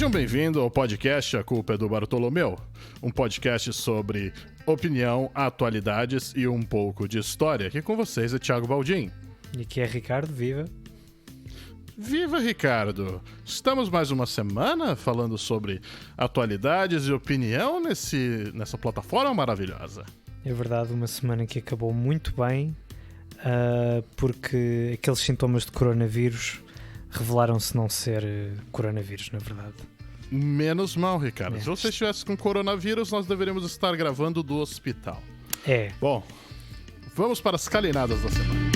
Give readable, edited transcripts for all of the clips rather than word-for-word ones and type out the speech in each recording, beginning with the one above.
Sejam bem-vindos ao podcast A Culpa é do Bartolomeu, um podcast sobre opinião, atualidades e um pouco de história. Aqui com vocês é Thiago Baldin. E aqui é Ricardo, viva! Viva, Ricardo! Estamos mais uma semana falando sobre atualidades e opinião nessa plataforma maravilhosa. É verdade, uma semana que acabou muito bem, porque aqueles sintomas de coronavírus revelaram-se não ser coronavírus, na verdade. Menos mal, Ricardo. Se você estivesse com coronavírus, nós deveríamos estar gravando do hospital. Bom, vamos para as calinadas da semana.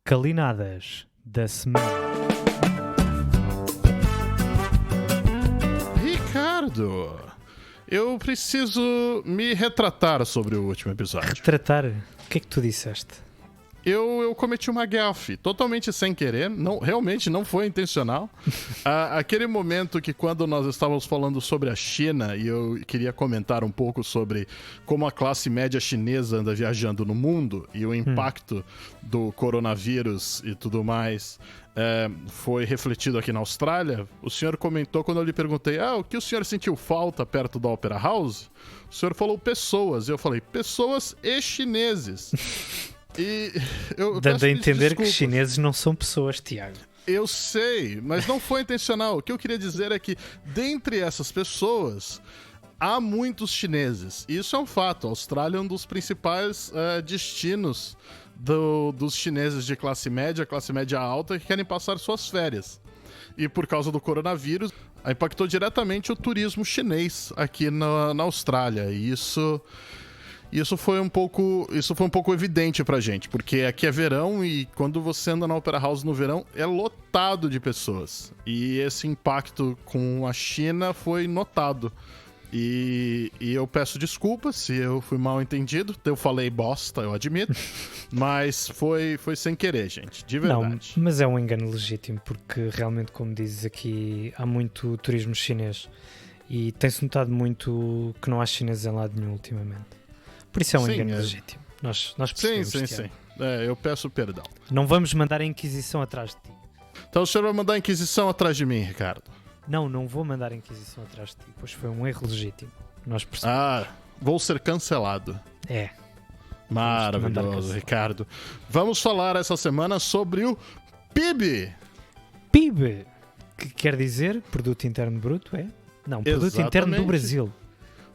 Calinadas da semana. Ricardo, eu preciso me retratar sobre o último episódio. Retratar? O que é que tu disseste? Eu cometi uma gafe, totalmente sem querer, realmente não foi intencional. Aquele momento que quando nós estávamos falando sobre a China e eu queria comentar um pouco sobre como a classe média chinesa anda viajando no mundo e o impacto do coronavírus e tudo mais foi refletido aqui na Austrália, o senhor comentou quando eu lhe perguntei o que o senhor sentiu falta perto da Opera House? O senhor falou pessoas, e eu falei pessoas e chineses. E eu dando a entender que chineses não são pessoas, Tiago. Eu sei, mas não foi intencional. O que eu queria dizer é que, dentre essas pessoas, há muitos chineses. E isso é um fato. A Austrália é um dos principais destinos dos chineses de classe média alta que querem passar suas férias. E por causa do coronavírus, impactou diretamente o turismo chinês aqui na Austrália. E Isso foi um pouco evidente pra gente, porque aqui é verão e quando você anda na Opera House no verão é lotado de pessoas. E esse impacto com a China foi notado. E eu peço desculpas se eu fui mal entendido. Eu falei bosta, eu admito. Mas foi sem querer, gente, de verdade. Não, mas é um engano legítimo, porque realmente, como dizes aqui, há muito turismo chinês. E tem-se notado muito que não há chineses em lado nenhum ultimamente. Por isso é um engano legítimo. Nós percebemos. Sim. Eu peço perdão. Não vamos mandar a Inquisição atrás de ti. Então o senhor vai mandar a Inquisição atrás de mim, Ricardo? Não vou mandar a Inquisição atrás de ti, pois foi um erro legítimo. Nós percebemos. Vou ser cancelado. Maravilhoso, Ricardo. Vamos falar essa semana sobre o PIB. PIB, que quer dizer Produto Interno Bruto, é? Não, Produto Interno do Brasil.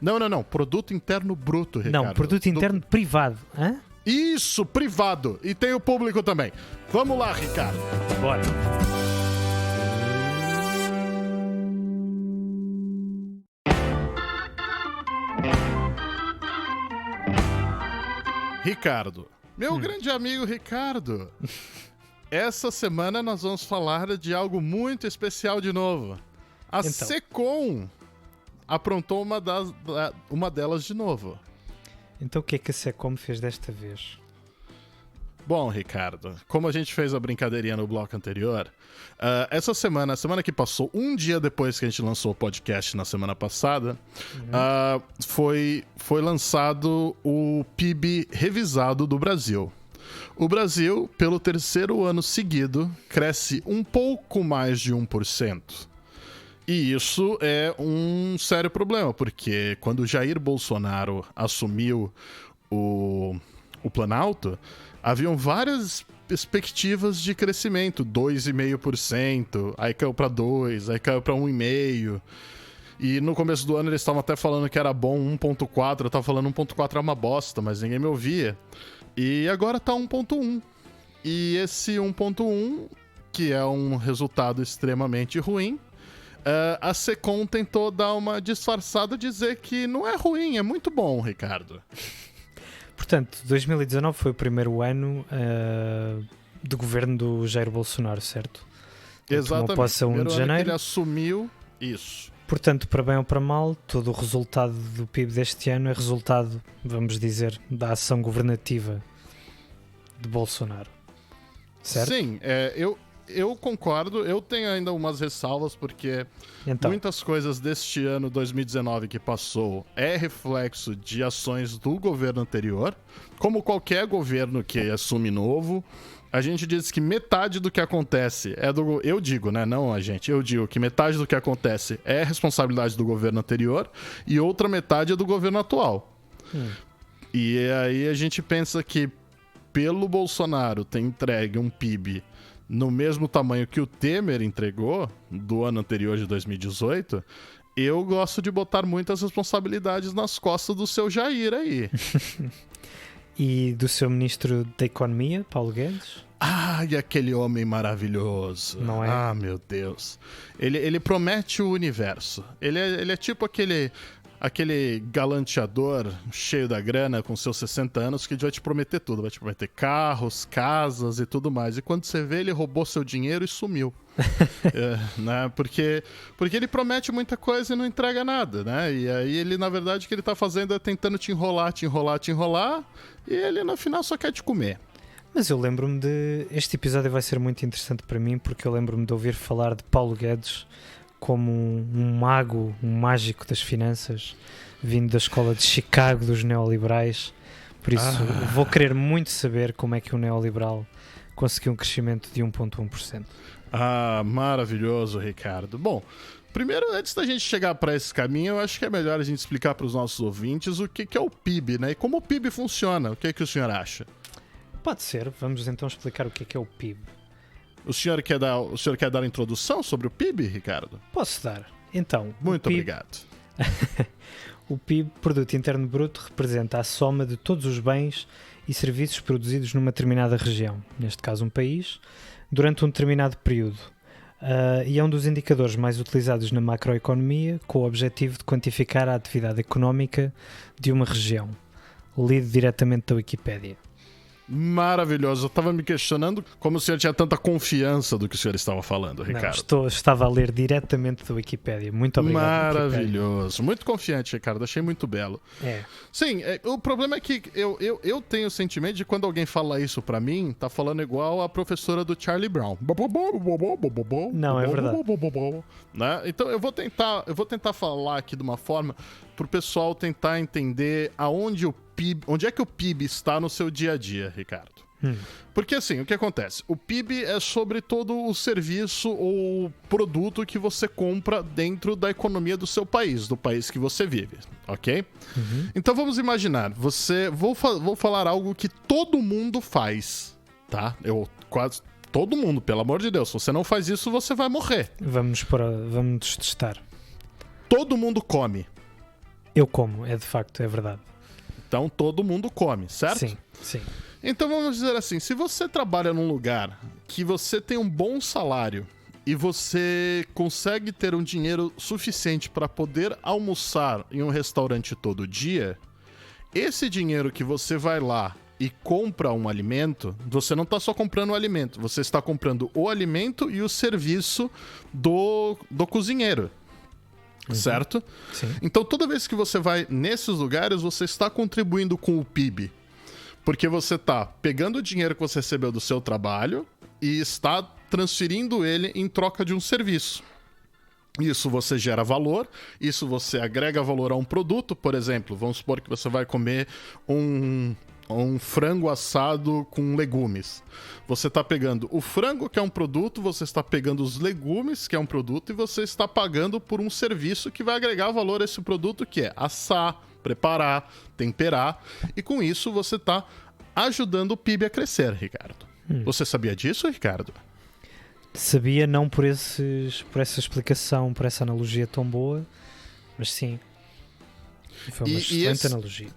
Não. Produto Interno Bruto, Ricardo. Não, Produto Interno Privado. Hã? Isso, privado. E tem o público também. Vamos lá, Ricardo. Bora. Ricardo. Meu grande amigo Ricardo. Essa semana nós vamos falar de algo muito especial de novo. A Secom aprontou uma delas de novo. Então o que é que a Secom fez desta vez? Bom, Ricardo, como a gente fez a brincadeirinha no bloco anterior, essa semana, a semana que passou, um dia depois que a gente lançou o podcast na semana passada, foi lançado o PIB revisado do Brasil. O Brasil, pelo terceiro ano seguido, cresce um pouco mais de 1%. E isso é um sério problema, porque quando Jair Bolsonaro assumiu o Planalto, haviam várias perspectivas de crescimento, 2,5%, aí caiu para 2%, aí caiu para 1,5%. E no começo do ano eles estavam até falando que era bom 1,4%, eu estava falando 1,4% é uma bosta, mas ninguém me ouvia. E agora tá 1,1%. E esse 1,1%, que é um resultado extremamente ruim, a Secom tentou dar uma disfarçada e dizer que não é ruim, é muito bom, Ricardo. Portanto, 2019 foi o primeiro ano do governo do Jair Bolsonaro, certo? Exatamente. Posse a 1 de janeiro. Ele assumiu isso. Portanto, para bem ou para mal, todo o resultado do PIB deste ano é resultado, vamos dizer, da ação governativa de Bolsonaro. Certo? Sim, eu concordo, eu tenho ainda umas ressalvas, porque muitas coisas deste ano 2019 que passou é reflexo de ações do governo anterior, como qualquer governo que assume novo, A gente diz que metade do que acontece é do... Eu digo, né? Não a gente. Eu digo que metade do que acontece é responsabilidade do governo anterior e outra metade é do governo atual. E aí a gente pensa que pelo Bolsonaro ter entregue um PIB no mesmo tamanho que o Temer entregou do ano anterior de 2018, eu gosto de botar muitas responsabilidades nas costas do seu Jair aí. E do seu ministro da Economia, Paulo Guedes? E aquele homem maravilhoso. Não é? Ah, meu Deus. Ele promete o universo. Ele é tipo aquele galanteador cheio da grana com seus 60 anos que vai te prometer tudo. Vai te prometer carros, casas e tudo mais. E quando você vê, ele roubou seu dinheiro e sumiu. Né? Porque ele promete muita coisa e não entrega nada, né? E aí ele, na verdade, o que ele tá fazendo é tentando te enrolar. E ele, no final, só quer te comer. Mas eu lembro-me de... Este episódio vai ser muito interessante para mim porque eu lembro-me de ouvir falar de Paulo Guedes como um mago, um mágico das finanças, vindo da escola de Chicago dos neoliberais. Por isso, vou querer muito saber como é que um neoliberal conseguiu um crescimento de 1,1%. Maravilhoso, Ricardo. Bom, primeiro, antes da gente chegar para esse caminho, eu acho que é melhor a gente explicar para os nossos ouvintes o que é o PIB, né? E como o PIB funciona. O que o senhor acha? Pode ser. Vamos então explicar o que é o PIB. O senhor quer dar a introdução sobre o PIB, Ricardo? Posso dar. Então, muito obrigado. O PIB, Produto Interno Bruto, representa a soma de todos os bens e serviços produzidos numa determinada região, neste caso um país, durante um determinado período. E é um dos indicadores mais utilizados na macroeconomia, com o objetivo de quantificar a atividade económica de uma região. Lido diretamente da Wikipédia. Maravilhoso. Eu estava me questionando como o senhor tinha tanta confiança do que o senhor estava falando, Ricardo. Não, estava a ler diretamente da Wikipédia. Muito obrigado. Maravilhoso. Muito confiante, Ricardo. Achei muito belo. Sim, o problema é que eu tenho o sentimento de quando alguém fala isso pra mim, tá falando igual a professora do Charlie Brown. Não, é verdade. Né? Então eu vou tentar falar aqui de uma forma pro pessoal tentar entender onde é que o PIB está no seu dia a dia, Ricardo. Porque assim, o que acontece? O PIB é sobre todo o serviço ou produto que você compra dentro da economia do seu país, do país que você vive, ok? Então vamos imaginar, vou falar algo que todo mundo faz, tá? Quase todo mundo, pelo amor de Deus, se você não faz isso, você vai morrer. Vamos testar. Todo mundo come. Eu como, de facto, é verdade. Então todo mundo come, certo? Sim. Então vamos dizer assim, se você trabalha num lugar que você tem um bom salário e você consegue ter um dinheiro suficiente para poder almoçar em um restaurante todo dia, esse dinheiro que você vai lá e compra um alimento, você não está só comprando o alimento, você está comprando o alimento e o serviço do cozinheiro. Certo? Sim. Então toda vez que você vai nesses lugares, você está contribuindo com o PIB. Porque você está pegando o dinheiro que você recebeu do seu trabalho e está transferindo ele em troca de um serviço. Isso você gera valor, isso você agrega valor a um produto. Por exemplo, vamos supor que você vai comer um frango assado com legumes. Você está pegando o frango, que é um produto, você está pegando os legumes, que é um produto, e você está pagando por um serviço que vai agregar valor a esse produto, que é assar, preparar, temperar, e com isso você está ajudando o PIB a crescer, Ricardo. Você sabia disso, Ricardo? Sabia, não por essa explicação, por essa analogia tão boa, mas sim. Foi uma excelente analogia.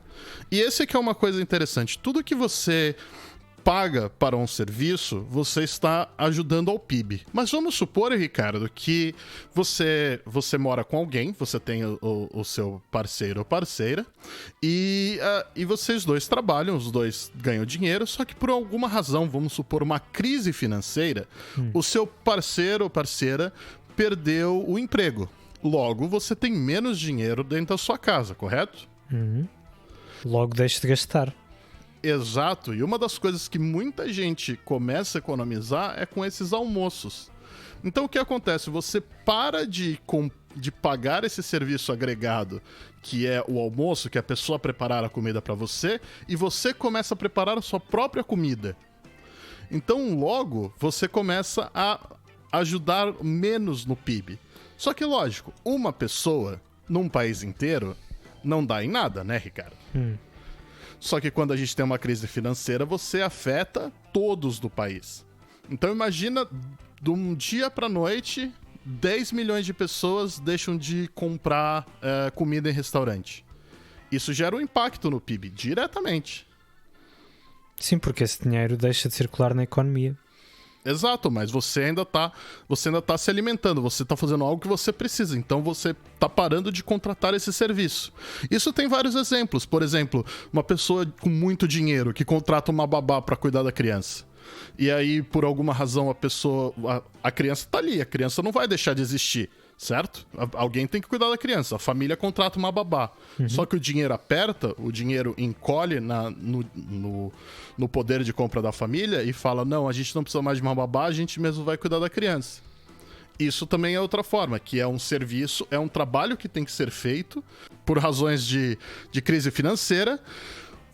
E esse aqui é uma coisa interessante. Tudo que você paga para um serviço, você está ajudando ao PIB. Mas vamos supor, Ricardo, que você mora com alguém, você tem o seu parceiro ou parceira, e vocês dois trabalham, os dois ganham dinheiro, só que por alguma razão, vamos supor, uma crise financeira, o seu parceiro ou parceira perdeu o emprego. Logo, você tem menos dinheiro dentro da sua casa, correto? Logo deixa de gastar. Exato, e uma das coisas que muita gente começa a economizar é com esses almoços. Então o que acontece? Você para de pagar esse serviço agregado, que é o almoço, que é a pessoa preparar a comida para você, e você começa a preparar a sua própria comida. Então, logo, você começa a ajudar menos no PIB. Só que, lógico, uma pessoa num país inteiro não dá em nada, né, Ricardo? Só que quando a gente tem uma crise financeira, você afeta todos do país. Então, imagina, de um dia pra noite, 10 milhões de pessoas deixam de comprar comida em restaurante. Isso gera um impacto no PIB, diretamente. Sim, porque esse dinheiro deixa de circular na economia. Exato, mas você ainda tá se alimentando, você tá fazendo algo que você precisa, então você tá parando de contratar esse serviço. Isso tem vários exemplos. Por exemplo, uma pessoa com muito dinheiro que contrata uma babá para cuidar da criança. E aí, por alguma razão, a criança tá ali, a criança não vai deixar de existir, certo? Alguém tem que cuidar da criança, a família contrata uma babá. Só que o dinheiro aperta, o dinheiro encolhe no poder de compra da família e fala, não, a gente não precisa mais de uma babá, a gente mesmo vai cuidar da criança. Isso também é outra forma, que é um serviço, é um trabalho que tem que ser feito por razões de crise financeira.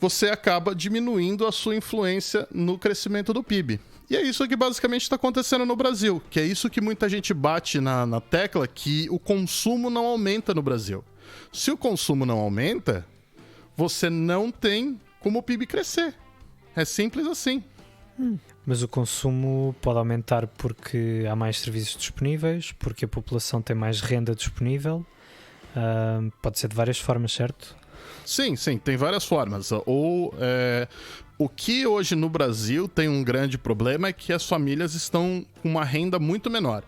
Você acaba diminuindo a sua influência no crescimento do PIB. E é isso que basicamente está acontecendo no Brasil, que é isso que muita gente bate na tecla, que o consumo não aumenta no Brasil. Se o consumo não aumenta, você não tem como o PIB crescer. É simples assim. Mas o consumo pode aumentar porque há mais serviços disponíveis, porque a população tem mais renda disponível. Pode ser de várias formas, certo? Sim, tem várias formas. O que hoje no Brasil tem um grande problema é que as famílias estão com uma renda muito menor.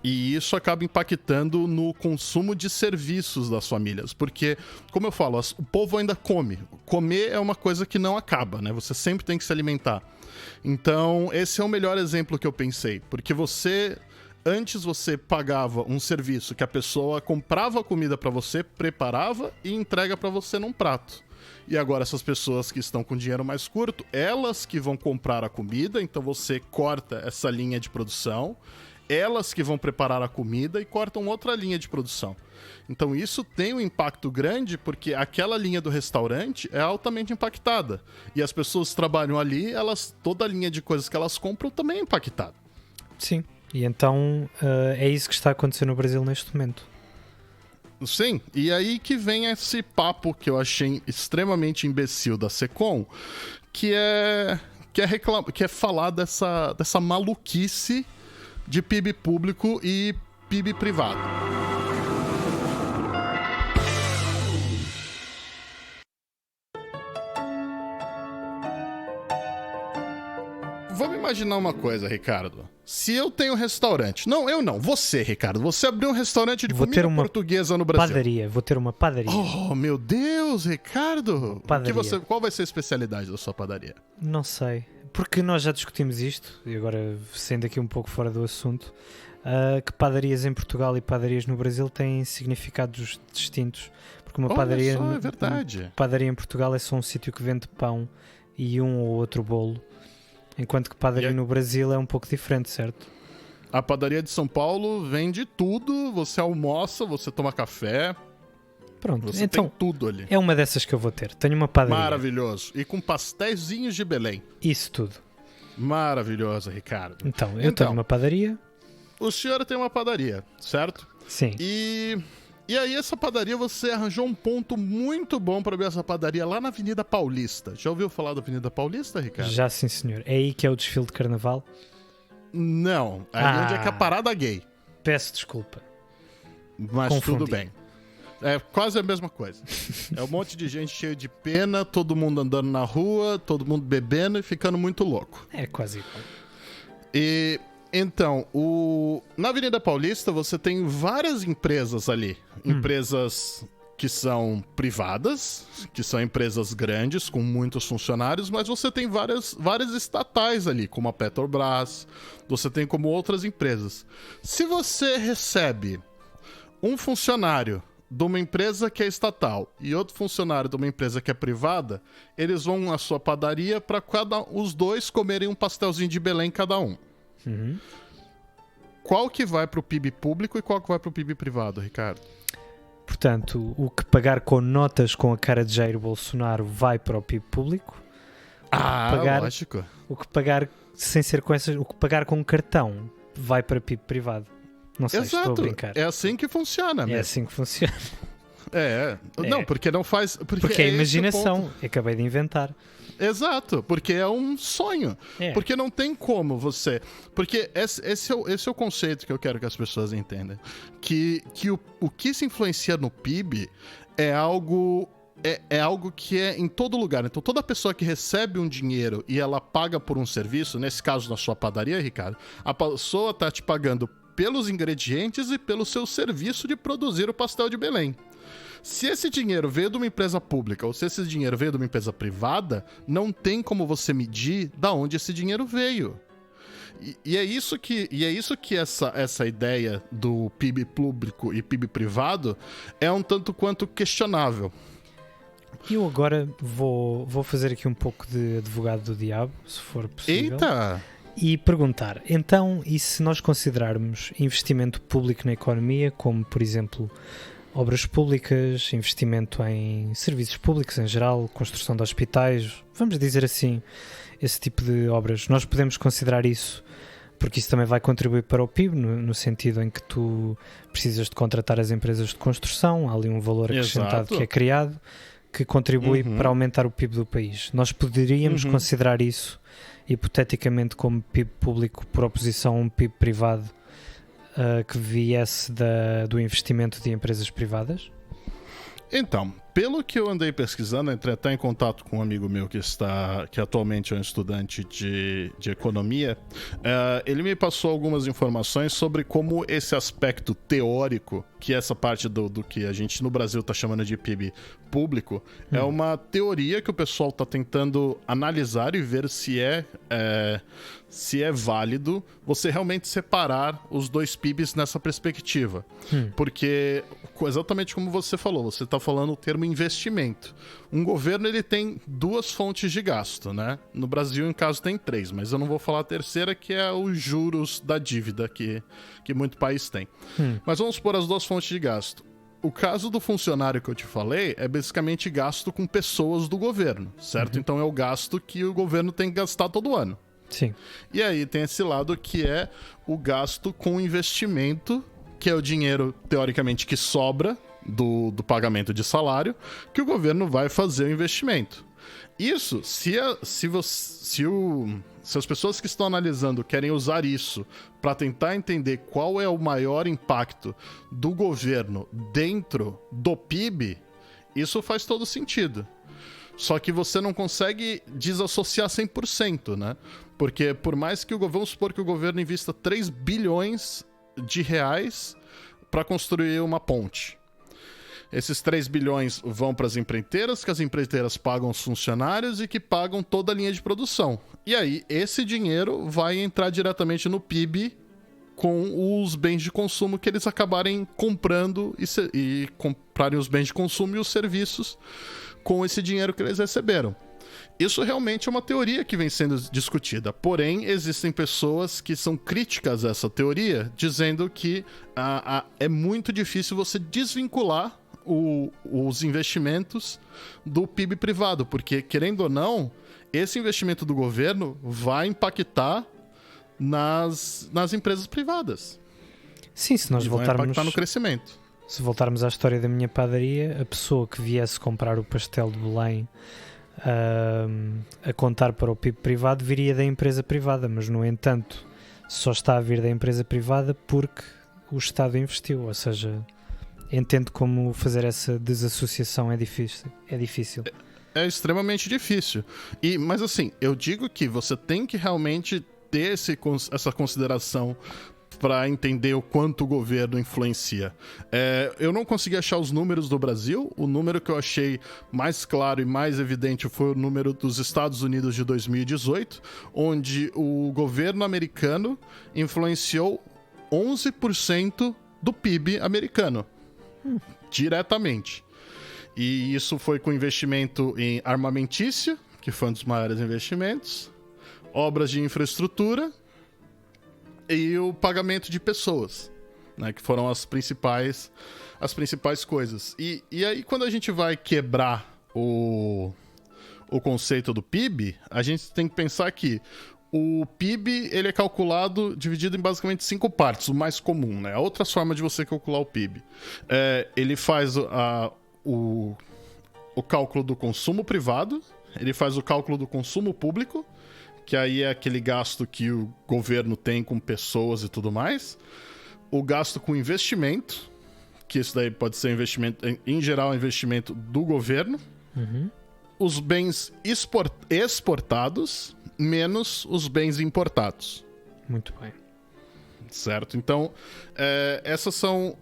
E isso acaba impactando no consumo de serviços das famílias. Porque, como eu falo, o povo ainda come. Comer é uma coisa que não acaba, né? Você sempre tem que se alimentar. Então, esse é o melhor exemplo que eu pensei. Porque antes você pagava um serviço que a pessoa comprava a comida pra você, preparava e entrega pra você num prato. E agora essas pessoas que estão com dinheiro mais curto, elas que vão comprar a comida, então você corta essa linha de produção, elas que vão preparar a comida e cortam outra linha de produção. Então isso tem um impacto grande porque aquela linha do restaurante é altamente impactada. E as pessoas que trabalham ali, toda a linha de coisas que elas compram também é impactada. Sim. E então é isso que está a acontecer no Brasil neste momento. Sim, e aí que vem esse papo que eu achei extremamente imbecil da Secom, que é falar dessa maluquice de PIB público e PIB privado. Vamos imaginar uma coisa, Ricardo. Se eu tenho um restaurante... Não, eu não. Você, Ricardo. Você abriu um restaurante de comida portuguesa no Brasil. Vou ter uma padaria. Oh, meu Deus, Ricardo. Qual vai ser a especialidade da sua padaria? Não sei. Porque nós já discutimos isto, e agora sendo aqui um pouco fora do assunto, que padarias em Portugal e padarias no Brasil têm significados distintos. Porque uma padaria... é verdade. Uma padaria em Portugal é só um sítio que vende pão e um ou outro bolo. Enquanto que padaria no Brasil é um pouco diferente, certo? A padaria de São Paulo vende tudo, você almoça, você toma café. Pronto, você então tem tudo ali. É uma dessas que eu vou ter. Tenho uma padaria. Maravilhoso. E com pastéisinhos de Belém. Isso tudo. Maravilhoso, Ricardo. Então, eu tenho uma padaria. O senhor tem uma padaria, certo? Sim. E aí essa padaria, você arranjou um ponto muito bom para abrir essa padaria lá na Avenida Paulista. Já ouviu falar da Avenida Paulista, Ricardo? Já, sim, senhor. É aí que é o desfile de carnaval? Não. Ali onde é que é a parada gay. Peço desculpa. Mas Confundi. Tudo bem. É quase a mesma coisa. É um monte de gente cheio de pena, todo mundo andando na rua, todo mundo bebendo e ficando muito louco. É quase igual. E... Então, na Avenida Paulista você tem várias empresas ali. Empresas que são privadas, que são empresas grandes, com muitos funcionários, mas você tem várias estatais ali, como a Petrobras, você tem como outras empresas. Se você recebe um funcionário de uma empresa que é estatal e outro funcionário de uma empresa que é privada, eles vão na sua padaria para os dois comerem um pastelzinho de Belém cada um. Qual que vai pro PIB público e qual que vai pro PIB privado, Ricardo? Portanto, o que pagar com notas com a cara de Jair Bolsonaro vai para o PIB público. Lógico. O que pagar sem ser com essas, o que pagar com cartão vai para PIB privado. Não sei, Exato. Estou a brincar. É assim que funciona, É mesmo. assim que funciona. Não, porque não faz... Porque é imaginação. Acabei de inventar. Exato, porque é um sonho. Porque não tem como você... Porque esse é o conceito que eu quero que as pessoas entendam. Que o que se influencia no PIB é algo... É algo que é em todo lugar. Então, toda pessoa que recebe um dinheiro e ela paga por um serviço, nesse caso na sua padaria, Ricardo, a pessoa está te pagando pelos ingredientes e pelo seu serviço de produzir o pastel de Belém. Se esse dinheiro veio de uma empresa pública ou se esse dinheiro veio de uma empresa privada, não tem como você medir de onde esse dinheiro veio. E é isso que essa ideia do PIB público e PIB privado é um tanto quanto questionável. Eu agora vou fazer aqui um pouco de advogado do diabo, se for possível. Eita! E perguntar, então, e se nós considerarmos investimento público na economia, como, por exemplo, obras públicas, investimento em serviços públicos em geral, construção de hospitais, vamos dizer assim, esse tipo de obras, nós podemos considerar isso, porque isso também vai contribuir para o PIB, no sentido em que tu precisas de contratar as empresas de construção, há ali um valor acrescentado Exato. que é criado, que contribui para aumentar o PIB do país. Nós poderíamos considerar isso, hipoteticamente, como PIB público por oposição a um PIB privado que viesse do investimento de empresas privadas? Então, pelo que eu andei pesquisando, entrei até em contato com um amigo meu que atualmente é um estudante de economia, ele me passou algumas informações sobre como esse aspecto teórico, que é essa parte do que a gente no Brasil está chamando de PIB público, é uma teoria que o pessoal está tentando analisar e ver se é válido você realmente separar os dois PIBs nessa perspectiva. Porque, exatamente como você falou, você está falando o termo investimento. Um governo ele tem duas fontes de gasto, né? No Brasil, em caso, tem três, mas eu não vou falar a terceira, que é os juros da dívida que muito país tem. Mas vamos pôr as duas fontes de gasto. O caso do funcionário que eu te falei é basicamente gasto com pessoas do governo, certo? Então é o gasto que o governo tem que gastar todo ano. Sim. E aí tem esse lado que é o gasto com investimento, que é o dinheiro, teoricamente, que sobra do pagamento de salário, que o governo vai fazer o investimento. Isso, se as pessoas que estão analisando querem usar isso para tentar entender qual é o maior impacto do governo dentro do PIB, isso faz todo sentido. Só que você não consegue desassociar 100%, né? Porque por mais que vamos supor que o governo invista 3 bilhões de reais para construir uma ponte. Esses 3 bilhões vão para as empreiteiras, que as empreiteiras pagam os funcionários e que pagam toda a linha de produção. E aí, esse dinheiro vai entrar diretamente no PIB com os bens de consumo que eles acabarem comprando e comprarem os bens de consumo e os serviços com esse dinheiro que eles receberam. Isso realmente é uma teoria que vem sendo discutida. Porém, existem pessoas que são críticas a essa teoria, dizendo que é muito difícil você desvincular os investimentos do PIB privado, porque, querendo ou não, esse investimento do governo vai impactar nas empresas privadas. Sim, se nós voltarmos... Vai impactar no crescimento. Se voltarmos à história da minha padaria, a pessoa que viesse comprar o pastel de Belém a contar para o PIB privado viria da empresa privada, mas, no entanto, só está a vir da empresa privada porque o Estado investiu, ou seja... Entendo como fazer essa desassociação é difícil. É extremamente difícil. Mas assim, eu digo que você tem que realmente ter essa consideração para entender o quanto o governo influencia. Eu não consegui achar os números do Brasil. O número que eu achei mais claro e mais evidente foi o número dos Estados Unidos de 2018, onde o governo americano influenciou 11% do PIB americano. Diretamente. E isso foi com investimento em armamentícia, que foi um dos maiores investimentos, obras de infraestrutura e o pagamento de pessoas, né, que foram as principais coisas. E aí, quando a gente vai quebrar o o conceito do PIB, a gente tem que pensar que o PIB ele é calculado dividido em basicamente 5 partes, o mais comum, né? Há outras formas de você calcular o PIB. Ele faz o cálculo do consumo privado, ele faz o cálculo do consumo público, que aí é aquele gasto que o governo tem com pessoas e tudo mais, o gasto com investimento, que isso daí pode ser investimento, em geral, investimento do governo, os bens exportados menos os bens importados. Muito bem. Certo? Então, essas são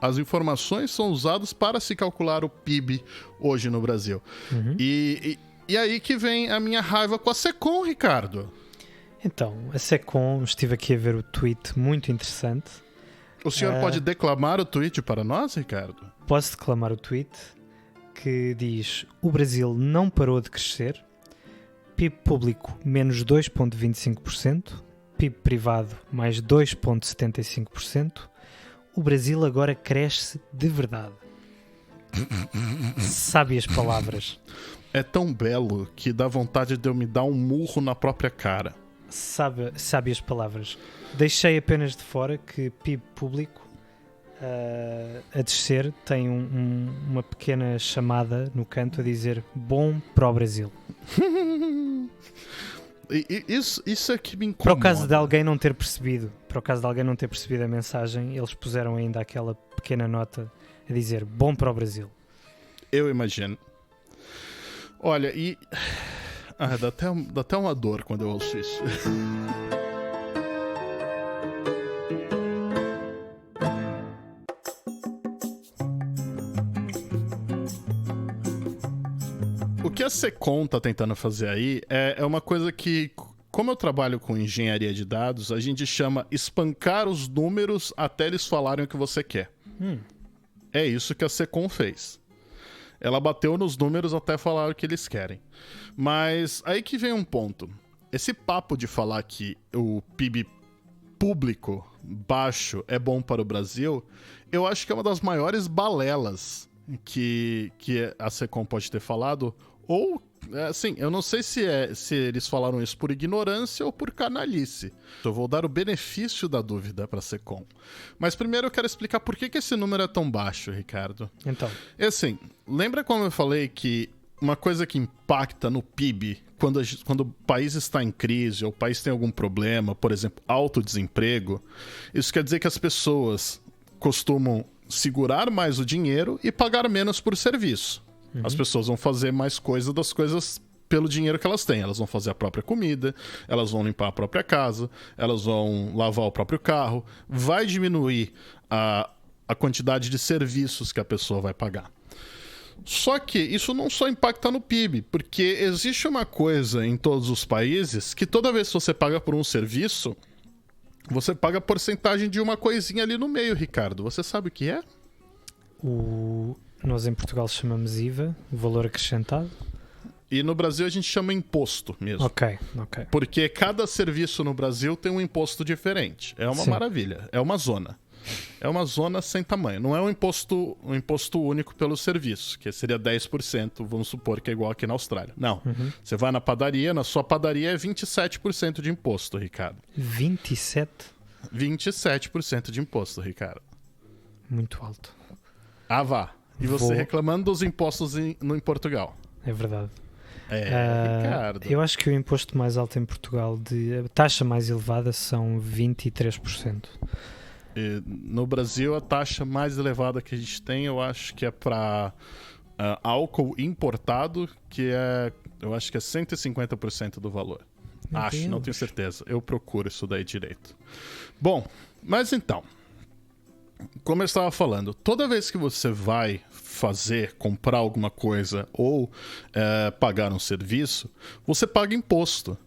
as informações são usadas para se calcular o PIB hoje no Brasil. E aí que vem a minha raiva com a Secom, Ricardo. Então, a Secom, estive aqui a ver o tweet muito interessante. O senhor pode declamar o tweet para nós, Ricardo? Posso declamar o tweet que diz: o Brasil não parou de crescer, PIB público menos 2,25%, PIB privado mais 2,75%, o Brasil agora cresce de verdade. Sábias palavras. É tão belo que dá vontade de eu me dar um murro na própria cara. Sábias palavras. Deixei apenas de fora que PIB público a descer tem uma pequena chamada no canto a dizer bom para o Brasil. Isso é que me incomoda. Para o caso de alguém não ter percebido, a mensagem, eles puseram ainda aquela pequena nota a dizer bom para o Brasil. Eu imagino. Olha, dá até uma dor quando eu ouço isso. O que a Secom tá tentando fazer aí é uma coisa que, como eu trabalho com engenharia de dados, a gente chama espancar os números até eles falarem o que você quer. É isso que a Secom fez. Ela bateu nos números até falar o que eles querem. Mas aí que vem um ponto. Esse papo de falar que o PIB público baixo é bom para o Brasil, eu acho que é uma das maiores balelas que a Secom pode ter falado. Ou, assim, eu não sei se eles falaram isso por ignorância ou por canalice. Eu vou dar o benefício da dúvida para a Secom. Mas primeiro eu quero explicar por que esse número é tão baixo, Ricardo. Então. É assim, lembra como eu falei que uma coisa que impacta no PIB quando o país está em crise ou o país tem algum problema, por exemplo, alto desemprego, isso quer dizer que as pessoas costumam segurar mais o dinheiro e pagar menos por serviço. As pessoas vão fazer mais coisa das coisas pelo dinheiro que elas têm. Elas vão fazer a própria comida, elas vão limpar a própria casa, elas vão lavar o próprio carro. Vai diminuir a quantidade de serviços que a pessoa vai pagar. Só que isso não só impacta no PIB, porque existe uma coisa em todos os países que toda vez que você paga por um serviço, você paga a porcentagem de uma coisinha ali no meio, Ricardo. Você sabe o que é? Nós em Portugal chamamos IVA, o valor acrescentado. E no Brasil a gente chama imposto mesmo. Ok. Porque cada serviço no Brasil tem um imposto diferente. É uma maravilha. É uma zona. É uma zona sem tamanho. Não é um imposto único pelo serviço, que seria 10%, vamos supor que é igual aqui na Austrália. Não. Você vai na padaria, na sua padaria é 27% de imposto, Ricardo. 27%? 27% de imposto, Ricardo. Muito alto. Ah, vá. E você reclamando dos impostos em Portugal. É verdade. Ricardo. Eu acho que o imposto mais alto em Portugal, a taxa mais elevada, são 23%. E no Brasil, a taxa mais elevada que a gente tem, eu acho que é para álcool importado, eu acho que é 150% do valor. Não tenho certeza. Eu procuro isso daí direito. Bom, mas então, como eu estava falando, toda vez que você vai comprar alguma coisa ou pagar um serviço, você paga imposto.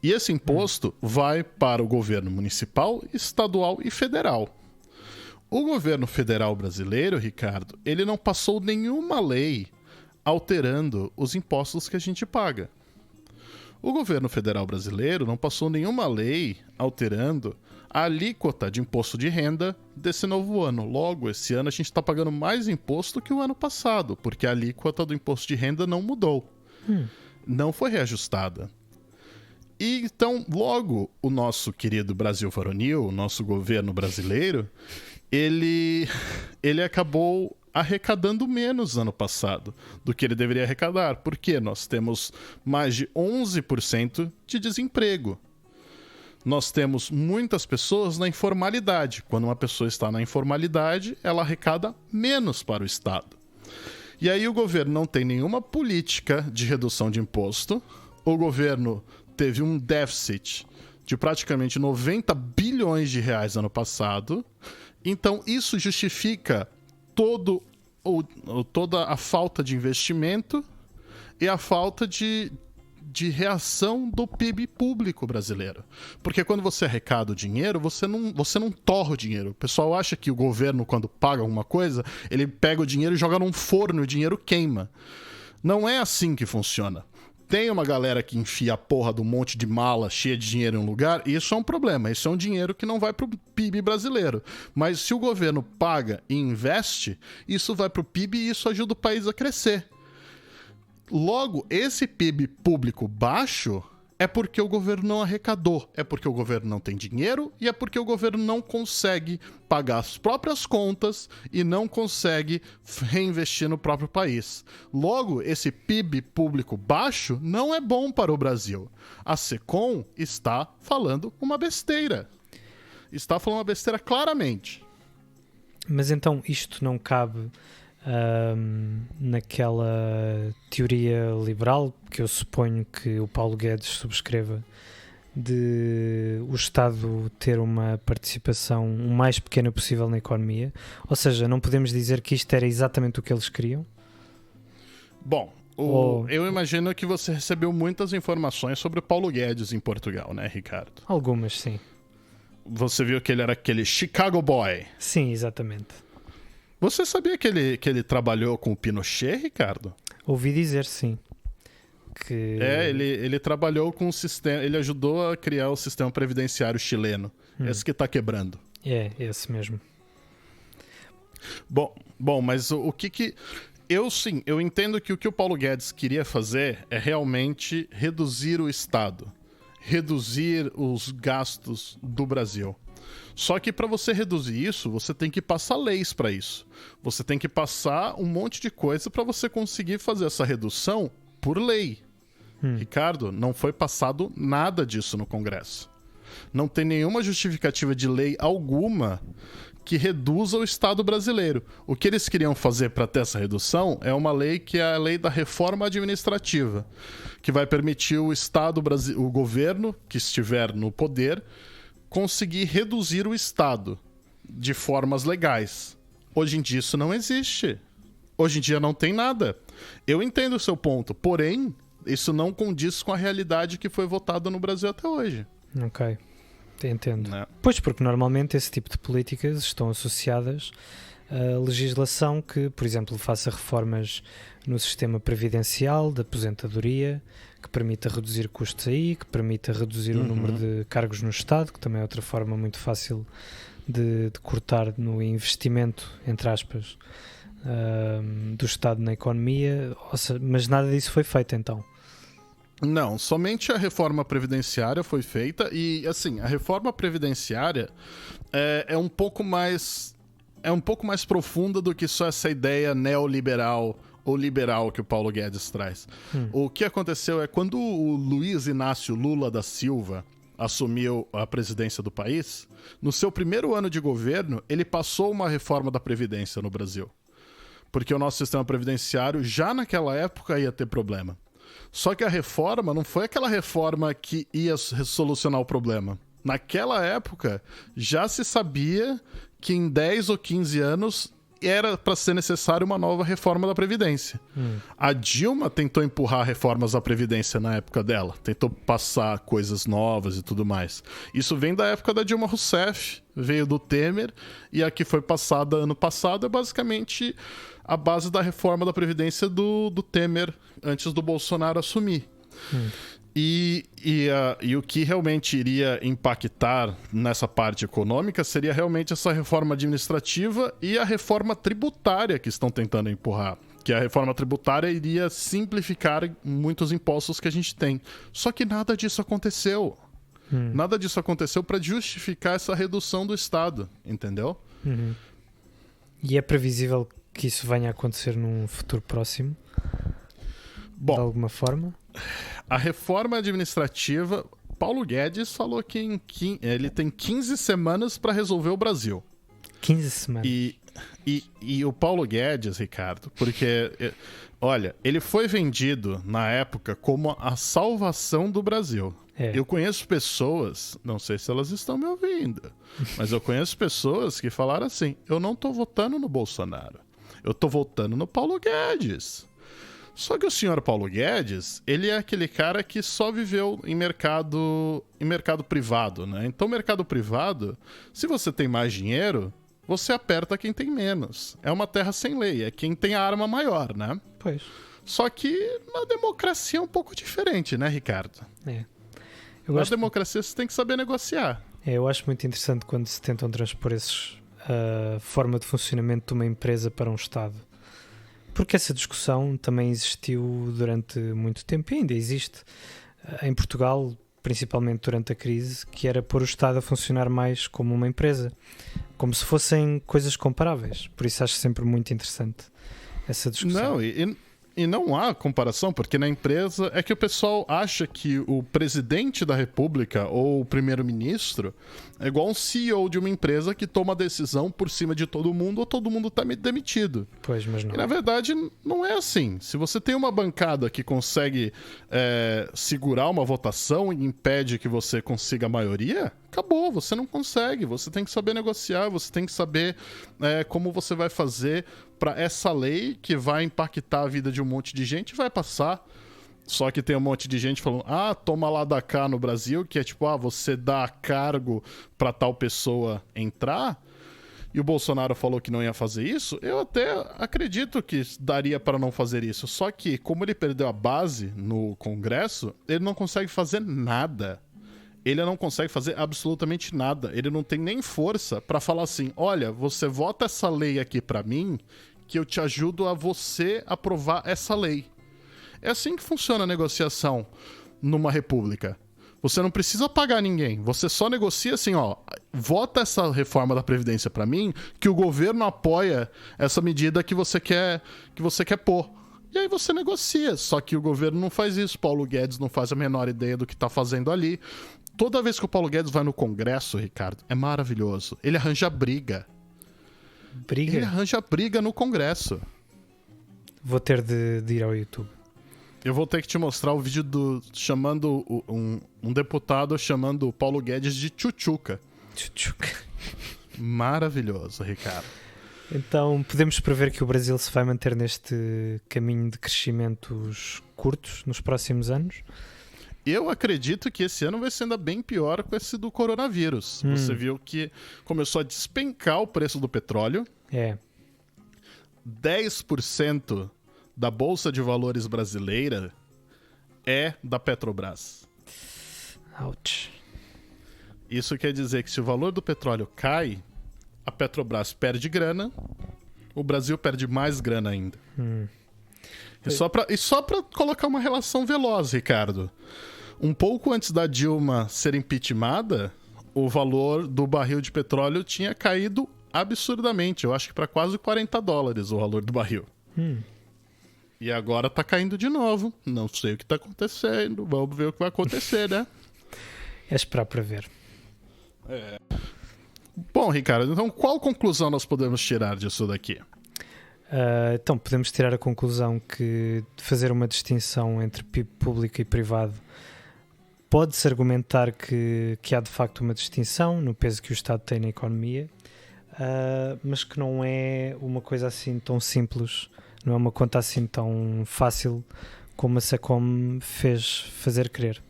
E esse imposto vai para o governo municipal, estadual e federal. O governo federal brasileiro, Ricardo, ele não passou nenhuma lei alterando os impostos que a gente paga. O governo federal brasileiro não passou nenhuma lei alterando a alíquota de imposto de renda desse novo ano. Logo, esse ano a gente está pagando mais imposto que o ano passado, porque a alíquota do imposto de renda não mudou. Não foi reajustada. E então, logo, o nosso querido Brasil Varonil, o nosso governo brasileiro, ele acabou arrecadando menos ano passado do que ele deveria arrecadar, porque nós temos mais de 11% de desemprego. Nós temos muitas pessoas na informalidade. Quando uma pessoa está na informalidade, ela arrecada menos para o Estado. E aí o governo não tem nenhuma política de redução de imposto. O governo teve um déficit de praticamente 90 bilhões de reais ano passado. Então isso justifica toda a falta de investimento e a falta de reação do PIB público brasileiro. Porque quando você arrecada o dinheiro, você não torra o dinheiro. O pessoal acha que o governo, quando paga alguma coisa, ele pega o dinheiro e joga num forno e o dinheiro queima. Não é assim que funciona. Tem uma galera que enfia a porra de um monte de mala cheia de dinheiro em um lugar, e isso é um problema. Isso é um dinheiro que não vai pro PIB brasileiro. Mas se o governo paga e investe, isso vai pro PIB e isso ajuda o país a crescer. Logo, esse PIB público baixo é porque o governo não arrecadou, é porque o governo não tem dinheiro e é porque o governo não consegue pagar as próprias contas e não consegue reinvestir no próprio país. Logo, esse PIB público baixo não é bom para o Brasil. A Secom está falando uma besteira. Está falando uma besteira claramente. Mas então isto não cabe naquela teoria liberal que eu suponho que o Paulo Guedes subscreva, de o Estado ter uma participação o mais pequena possível na economia? Ou seja, não podemos dizer que isto era exatamente o que eles queriam? Bom, eu imagino que você recebeu muitas informações sobre o Paulo Guedes em Portugal, né, Ricardo? Algumas, sim. Você viu que ele era aquele Chicago Boy. Sim, exatamente. Você sabia que ele trabalhou com o Pinochet, Ricardo? Ouvi dizer, sim. Ele trabalhou com o sistema, ele ajudou a criar o sistema previdenciário chileno. Esse que tá quebrando. É, esse mesmo. Bom, mas o que... Eu entendo que o que o Paulo Guedes queria fazer é realmente reduzir o Estado. Reduzir os gastos do Brasil. Só que para você reduzir isso, você tem que passar leis para isso. Você tem que passar um monte de coisa para você conseguir fazer essa redução por lei. Ricardo, não foi passado nada disso no Congresso. Não tem nenhuma justificativa de lei alguma que reduza o Estado brasileiro. O que eles queriam fazer para ter essa redução é uma lei que é a lei da reforma administrativa, que vai permitir o Estado, o governo que estiver no poder, conseguir reduzir o Estado de formas legais. Hoje em dia isso não existe. Hoje em dia não tem nada. Eu entendo o seu ponto, porém, isso não condiz com a realidade que foi votada no Brasil até hoje. Ok, entendo. Não. Pois, porque normalmente esse tipo de políticas estão associadas a legislação que, por exemplo, faça reformas no sistema previdencial, de aposentadoria, que permita reduzir custos aí, que permita reduzir o número de cargos no Estado, que também é outra forma muito fácil de cortar no investimento, entre aspas, do Estado na economia. Mas nada disso foi feito então. Não, somente a reforma previdenciária foi feita e, assim, a reforma previdenciária é um pouco mais profunda do que só essa ideia neoliberal ou liberal que o Paulo Guedes traz. O que aconteceu é quando o Luiz Inácio Lula da Silva assumiu a presidência do país, no seu primeiro ano de governo, ele passou uma reforma da Previdência no Brasil. Porque o nosso sistema previdenciário já naquela época ia ter problema. Só que a reforma não foi aquela reforma que ia solucionar o problema. Naquela época, já se sabia que em 10 ou 15 anos era para ser necessária uma nova reforma da Previdência. A Dilma tentou empurrar reformas da Previdência na época dela. Tentou passar coisas novas e tudo mais. Isso vem da época da Dilma Rousseff, veio do Temer, e a que foi passada ano passado é basicamente a base da reforma da Previdência do Temer, antes do Bolsonaro assumir. E o que realmente iria impactar nessa parte econômica seria realmente essa reforma administrativa e a reforma tributária que estão tentando empurrar. Que a reforma tributária iria simplificar muitos impostos que a gente tem. Só que nada disso aconteceu. Nada disso aconteceu para justificar essa redução do Estado, entendeu? E é previsível que isso venha a acontecer num futuro próximo? Bom, de alguma forma? A reforma administrativa, Paulo Guedes falou que ele tem 15 semanas para resolver o Brasil. 15 semanas? E o Paulo Guedes, Ricardo, porque, olha, ele foi vendido na época como a salvação do Brasil. Eu conheço pessoas, não sei se elas estão me ouvindo, mas eu conheço pessoas que falaram assim: eu não tô votando no Bolsonaro, eu tô votando no Paulo Guedes. Só que o senhor Paulo Guedes, ele é aquele cara que só viveu em mercado privado, né? Então, mercado privado, se você tem mais dinheiro, você aperta quem tem menos. É uma terra sem lei, é quem tem a arma maior, né? Pois. Só que na democracia é um pouco diferente, né, Ricardo? Na democracia você tem que saber negociar. Eu acho muito interessante quando se tentam transpor a forma de funcionamento de uma empresa para um Estado. Porque essa discussão também existiu durante muito tempo e ainda existe em Portugal, principalmente durante a crise, que era pôr o Estado a funcionar mais como uma empresa, como se fossem coisas comparáveis. Por isso acho sempre muito interessante essa discussão. Não, e não há comparação, porque na empresa é que o pessoal acha que o presidente da república ou o primeiro-ministro é igual um CEO de uma empresa que toma decisão por cima de todo mundo ou todo mundo tá demitido. Pois, mas não. E na verdade não é assim. Se você tem uma bancada que consegue segurar uma votação e impede que você consiga a maioria, acabou, você não consegue. Você tem que saber negociar, você tem que saber como você vai fazer para essa lei que vai impactar a vida de um monte de gente vai passar. Só que tem um monte de gente falando: toma lá da cá no Brasil, que é tipo, você dá cargo pra tal pessoa entrar. E o Bolsonaro falou que não ia fazer isso. Eu até acredito que daria para não fazer isso. Só que, como ele perdeu a base no Congresso, ele não consegue fazer nada. Ele não consegue fazer absolutamente nada. Ele não tem nem força pra falar assim: olha, você vota essa lei aqui pra mim, que eu te ajudo a você aprovar essa lei. É assim que funciona a negociação numa república. Você não precisa pagar ninguém. Você só negocia assim, vota essa reforma da Previdência pra mim, que o governo apoia essa medida que você quer pôr. E aí você negocia. Só que o governo não faz isso. Paulo Guedes não faz a menor ideia do que tá fazendo ali. Toda vez que o Paulo Guedes vai no Congresso, Ricardo, é maravilhoso. Ele arranja briga. Briga? Ele arranja briga no Congresso. Vou ter de ir ao YouTube. Eu vou ter que te mostrar o vídeo chamando um deputado chamando o Paulo Guedes de tchutchuca. Tchutchuca. Maravilhoso, Ricardo. Então, podemos prever que o Brasil se vai manter neste caminho de crescimentos curtos nos próximos anos? Eu acredito que esse ano vai ser ainda bem pior com esse do coronavírus. Você viu que começou a despencar o preço do petróleo. 10% da Bolsa de Valores brasileira é da Petrobras. Ouch. Isso quer dizer que se o valor do petróleo cai, a Petrobras perde grana, o Brasil perde mais grana ainda. E só pra colocar uma relação veloz, Ricardo, um pouco antes da Dilma ser impeachmentada, o valor do barril de petróleo tinha caído absurdamente. Eu acho que para quase $40 o valor do barril. E agora tá caindo de novo. Não sei o que tá acontecendo. Vamos ver o que vai acontecer, né? É esperar para ver. Bom, Ricardo, então qual conclusão nós podemos tirar disso daqui? Então, podemos tirar a conclusão que fazer uma distinção entre PIB público e privado pode-se argumentar que há de facto uma distinção no peso que o Estado tem na economia, mas que não é uma coisa assim tão simples, não é uma conta assim tão fácil como a SECOM fez fazer crer.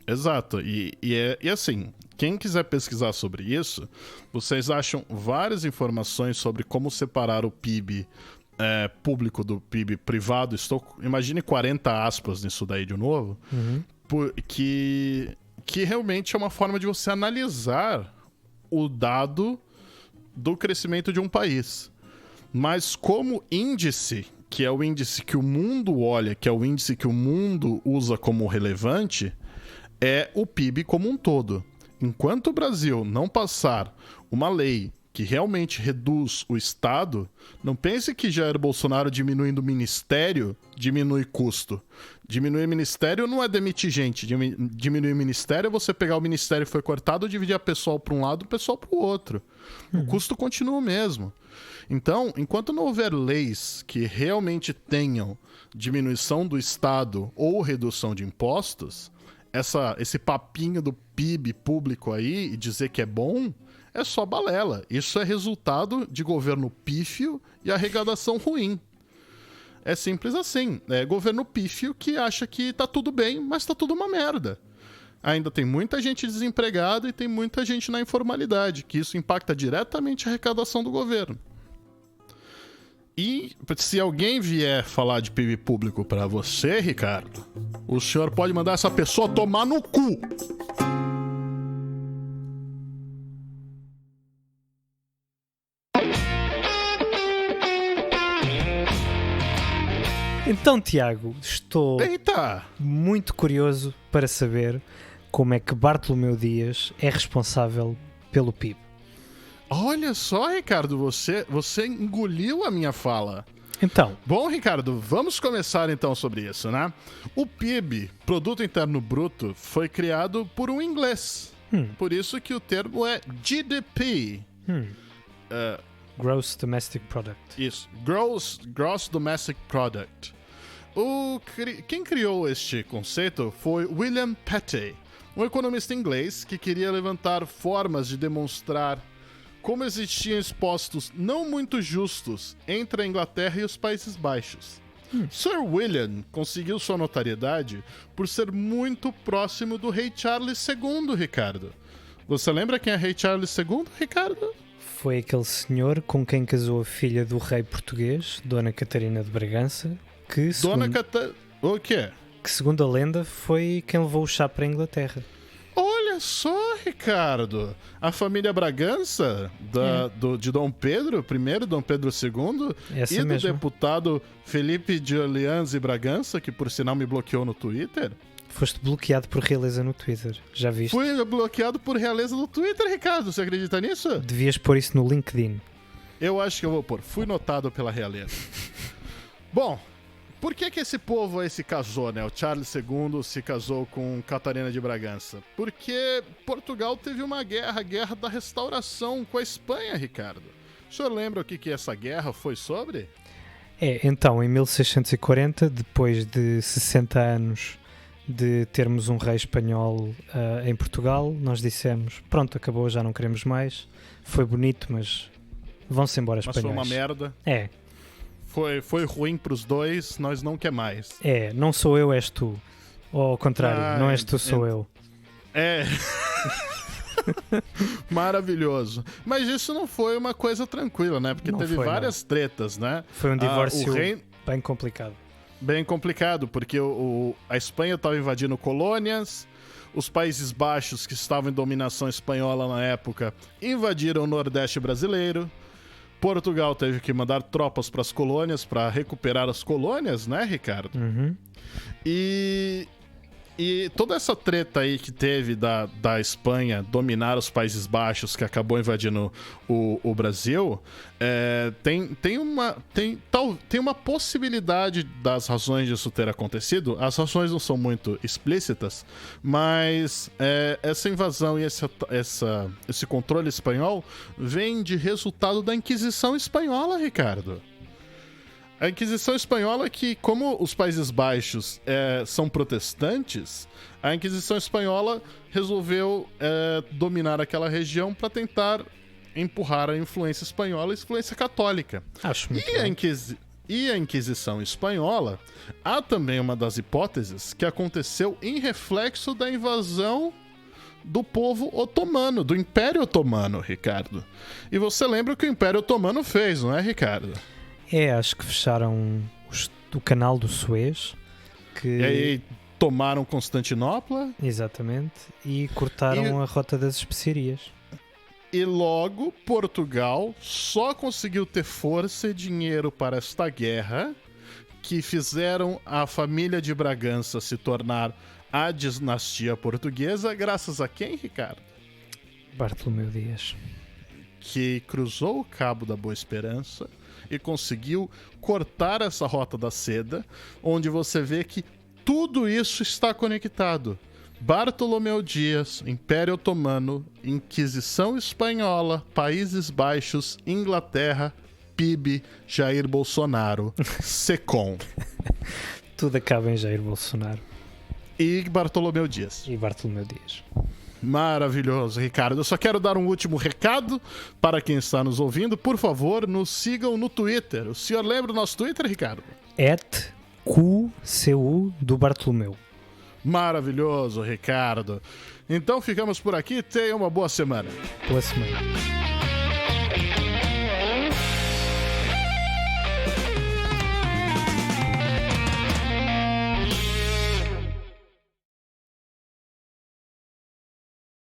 Exato, e assim, quem quiser pesquisar sobre isso, vocês acham várias informações sobre como separar o PIB público do PIB privado, imagine 40 aspas nisso daí de novo, que realmente é uma forma de você analisar o dado do crescimento de um país. Mas como índice, que é o índice que o mundo olha, que é o índice que o mundo usa como relevante, é o PIB como um todo. Enquanto o Brasil não passar uma lei que realmente reduz o Estado, não pense que Jair Bolsonaro diminuindo o ministério diminui custo. Diminuir ministério não é demitir gente. Diminuir ministério é você pegar o ministério que foi cortado, dividir a pessoal para um lado e o pessoal para o outro. O custo continua o mesmo. Então, enquanto não houver leis que realmente tenham diminuição do Estado ou redução de impostos, esse papinho do PIB público aí e dizer que é bom é só balela. Isso é resultado de governo pífio e arrecadação ruim. É simples assim. É governo pífio que acha que tá tudo bem, mas tá tudo uma merda. Ainda tem muita gente desempregada e tem muita gente na informalidade, que isso impacta diretamente a arrecadação do governo. E se alguém vier falar de PIB público pra você, Ricardo, o senhor pode mandar essa pessoa tomar no cu. Então, Tiago, estou muito curioso para saber como é que Bartolomeu Dias é responsável pelo PIB. Olha só, Ricardo, você engoliu a minha fala. Então. Bom, Ricardo, vamos começar então sobre isso, né? O PIB, Produto Interno Bruto, foi criado por um inglês. Por isso que o termo é GDP. Gross Domestic Product. Isso, Gross Domestic Product. Quem criou este conceito foi William Petty, um economista inglês que queria levantar formas de demonstrar como existiam impostos não muito justos entre a Inglaterra e os Países Baixos. Sir William conseguiu sua notoriedade por ser muito próximo do rei Charles II, Ricardo. Você lembra quem é rei Charles II, Ricardo? Foi aquele senhor com quem casou a filha do rei português, Dona Catarina de Bragança, que O quê? Que segundo a lenda foi quem levou o chá para a Inglaterra. Olha só, Ricardo, a família Bragança de Dom Pedro I, Dom Pedro II, essa e do mesmo. deputado Felipe de Orleans e Bragança, que por sinal me bloqueou no Twitter. Foste bloqueado por Realeza no Twitter, já viste? Fui bloqueado por Realeza no Twitter, Ricardo, você acredita nisso? Devias pôr isso no LinkedIn. Eu acho que eu vou pôr, fui notado pela Realeza. Bom, por que esse povo aí se casou, né? O Charles II se casou com Catarina de Bragança. Porque Portugal teve uma guerra, a Guerra da Restauração com a Espanha, Ricardo. O senhor lembra o que essa guerra foi sobre? Então, em 1640, depois de 60 anos de termos um rei espanhol em Portugal, nós dissemos, pronto, acabou, já não queremos mais. Foi bonito, mas vão-se embora espanhóis. Mas foi uma merda. Foi ruim pros dois, nós não quer mais. Não sou eu, és tu. Ou ao contrário, não és tu, sou eu. Maravilhoso. Mas isso não foi uma coisa tranquila, né? Porque teve várias tretas, né? Foi um divórcio bem complicado. Bem complicado, porque a Espanha estava invadindo colônias, os Países Baixos, que estavam em dominação espanhola na época, invadiram o Nordeste brasileiro. Portugal teve que mandar tropas para as colônias para recuperar as colônias, né, Ricardo? Uhum. E toda essa treta aí que teve da Espanha dominar os Países Baixos, que acabou invadindo o Brasil, tem uma possibilidade das razões disso ter acontecido. As razões não são muito explícitas, mas essa invasão e esse controle espanhol vem de resultado da Inquisição Espanhola, Ricardo. A Inquisição Espanhola, que como os Países Baixos são protestantes, a Inquisição Espanhola resolveu dominar aquela região para tentar empurrar a influência espanhola e a influência católica. Acho muito E a Inquisição Espanhola, há também uma das hipóteses que aconteceu em reflexo da invasão do povo otomano, do Império Otomano, Ricardo. E você lembra o que o Império Otomano fez, não é, Ricardo? Acho que fecharam o canal do Suez. E aí tomaram Constantinopla. Exatamente. E cortaram a rota das especiarias. E logo Portugal só conseguiu ter força e dinheiro para esta guerra que fizeram a família de Bragança se tornar a dinastia portuguesa, graças a quem, Ricardo? Bartolomeu Dias. Que cruzou o Cabo da Boa Esperança e conseguiu cortar essa rota da seda, onde você vê que tudo isso está conectado. Bartolomeu Dias, Império Otomano, Inquisição Espanhola, Países Baixos, Inglaterra, PIB, Jair Bolsonaro, SECOM. Tudo acaba em Jair Bolsonaro. E Bartolomeu Dias. Maravilhoso, Ricardo. Eu só quero dar um último recado para quem está nos ouvindo. Por favor, nos sigam no Twitter. O senhor lembra o nosso Twitter, Ricardo? @QCU do Bartolomeu. Maravilhoso, Ricardo. Então ficamos por aqui. Tenha uma boa semana. Boa semana.